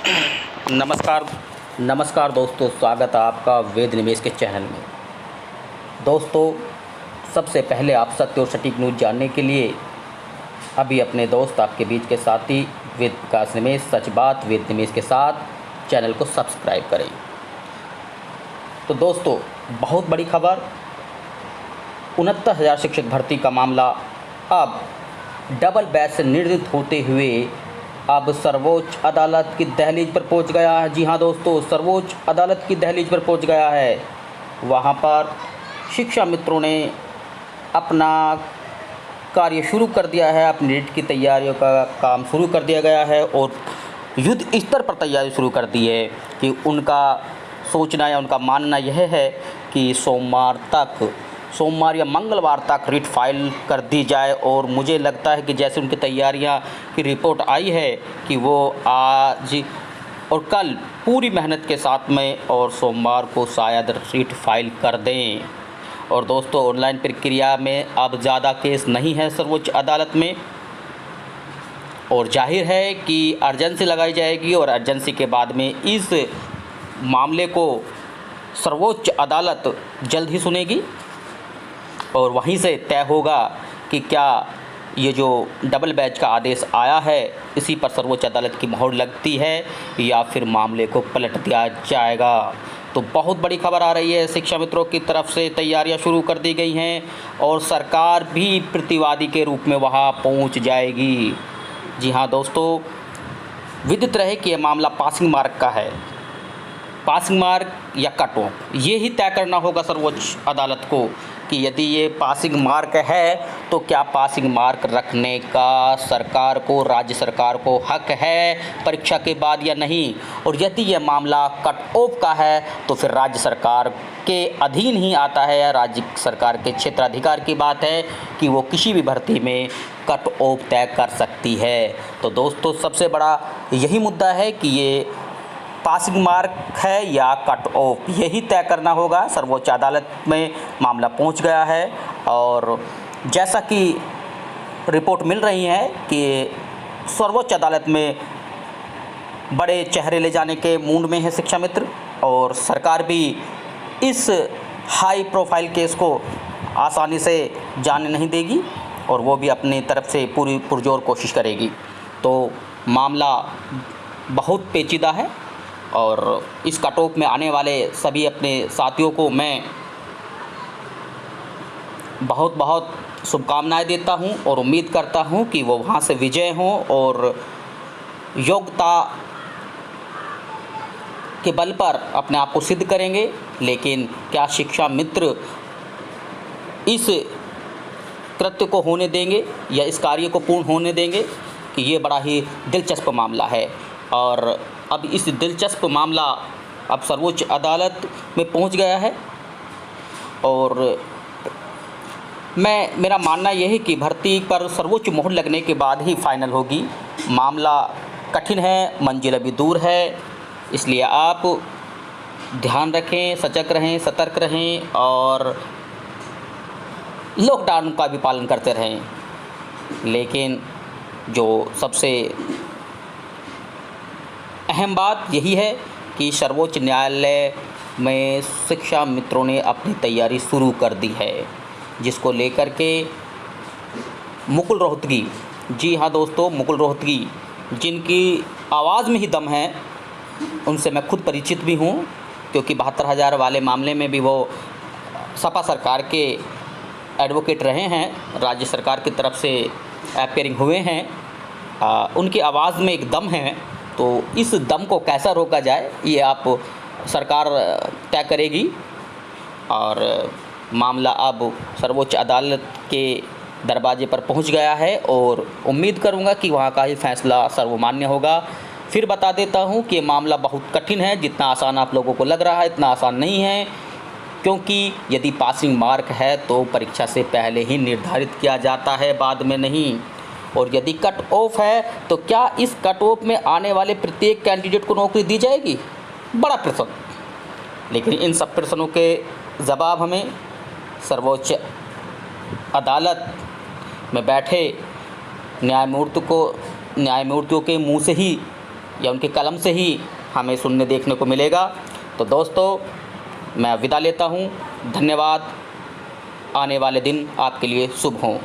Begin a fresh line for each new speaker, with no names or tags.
नमस्कार नमस्कार दोस्तों, स्वागत है आपका वेद निवेश के चैनल में। दोस्तों, सबसे पहले आप सत्य और सटीक न्यूज़ जानने के लिए अभी अपने दोस्त आपके बीच के साथी वेद विकास निवेश, सच बात वेद निवेश के साथ चैनल को सब्सक्राइब करें। तो दोस्तों, बहुत बड़ी खबर, 69,000 शिक्षक भर्ती का मामला अब डबल बैच से निर्णित होते हुए अब सर्वोच्च अदालत की दहलीज पर पहुंच गया है। जी हाँ दोस्तों, सर्वोच्च अदालत की दहलीज पर पहुंच गया है। वहां पर शिक्षा मित्रों ने अपना कार्य शुरू कर दिया है, अपनी नीट की तैयारियों का काम शुरू कर दिया गया है और युद्ध स्तर पर तैयारी शुरू कर दी है कि उनका सोचना या उनका मानना यह है कि सोमवार या मंगलवार तक रिट फाइल कर दी जाए। और मुझे लगता है कि जैसे उनकी तैयारियां की रिपोर्ट आई है कि वो आज और कल पूरी मेहनत के साथ में और सोमवार को शायद रिट फाइल कर दें। और दोस्तों, ऑनलाइन प्रक्रिया में अब ज़्यादा केस नहीं है सर्वोच्च अदालत में और जाहिर है कि अर्जेंसी लगाई जाएगी और अर्जेंसी के बाद में इस मामले को सर्वोच्च अदालत जल्द ही सुनेगी और वहीं से तय होगा कि क्या ये जो डबल बैच का आदेश आया है इसी पर सर्वोच्च अदालत की मोहर लगती है या फिर मामले को पलट दिया जाएगा। तो बहुत बड़ी खबर आ रही है, शिक्षा मित्रों की तरफ से तैयारियां शुरू कर दी गई हैं और सरकार भी प्रतिवादी के रूप में वहां पहुंच जाएगी। जी हाँ दोस्तों, विदित रहे कि यह मामला पासिंग मार्क का है। पासिंग मार्क या कट ऑफ ये ही तय करना होगा सर्वोच्च अदालत को कि यदि ये पासिंग मार्क है तो क्या पासिंग मार्क रखने का सरकार को, राज्य सरकार को हक है परीक्षा के बाद या नहीं। और यदि ये मामला कट ऑफ का है तो फिर राज्य सरकार के अधीन ही आता है या राज्य सरकार के क्षेत्राधिकार की बात है कि वो किसी भी भर्ती में कट ऑफ तय कर सकती है। तो दोस्तों, सबसे बड़ा यही मुद्दा है कि ये पासिंग मार्क है या कट ऑफ, यही तय करना होगा। सर्वोच्च अदालत में मामला पहुंच गया है और जैसा कि रिपोर्ट मिल रही है कि सर्वोच्च अदालत में बड़े चेहरे ले जाने के मूड में है शिक्षा मित्र और सरकार भी इस हाई प्रोफाइल केस को आसानी से जाने नहीं देगी और वो भी अपनी तरफ से पूरी पुरजोर कोशिश करेगी। तो मामला बहुत पेचीदा है और इस कट ऑफ में आने वाले सभी अपने साथियों को मैं बहुत बहुत शुभकामनाएं देता हूं और उम्मीद करता हूं कि वो वहां से विजय हों और योग्यता के बल पर अपने आप को सिद्ध करेंगे। लेकिन क्या शिक्षा मित्र इस कृत्य को होने देंगे या इस कार्य को पूर्ण होने देंगे कि ये बड़ा ही दिलचस्प मामला है। और अब इस दिलचस्प मामला अब सर्वोच्च अदालत में पहुंच गया है और मेरा मानना यह है कि भर्ती पर सर्वोच्च मोहर लगने के बाद ही फाइनल होगी। मामला कठिन है, मंजिल अभी दूर है, इसलिए आप ध्यान रखें, सजग रहें, सतर्क रहें और लॉकडाउन का भी पालन करते रहें। लेकिन जो सबसे अहम बात यही है कि सर्वोच्च न्यायालय में शिक्षा मित्रों ने अपनी तैयारी शुरू कर दी है, जिसको लेकर के मुकुल रोहतगी, जी हाँ दोस्तों, मुकुल रोहतगी जिनकी आवाज़ में ही दम है, उनसे मैं खुद परिचित भी हूँ क्योंकि 72,000 वाले मामले में भी वो सपा सरकार के एडवोकेट रहे हैं, राज्य सरकार की तरफ से अपीयरिंग हुए हैं। उनकी आवाज़ में एक दम है, तो इस दम को कैसा रोका जाए ये आप सरकार तय करेगी। और मामला अब सर्वोच्च अदालत के दरवाजे पर पहुंच गया है और उम्मीद करूंगा कि वहां का ही फैसला सर्वमान्य होगा। फिर बता देता हूं कि ये मामला बहुत कठिन है, जितना आसान आप लोगों को लग रहा है इतना आसान नहीं है, क्योंकि यदि पासिंग मार्क है तो परीक्षा से पहले ही निर्धारित किया जाता है, बाद में नहीं। और यदि कट ऑफ है तो क्या इस कट ऑफ में आने वाले प्रत्येक कैंडिडेट को नौकरी दी जाएगी? बड़ा प्रश्न। लेकिन इन सब प्रश्नों के जवाब हमें सर्वोच्च अदालत में बैठे न्यायमूर्तियों के मुंह से ही या उनके कलम से ही हमें सुनने देखने को मिलेगा। तो दोस्तों मैं विदा लेता हूँ। धन्यवाद। आने वाले दिन आपके लिए शुभ हों।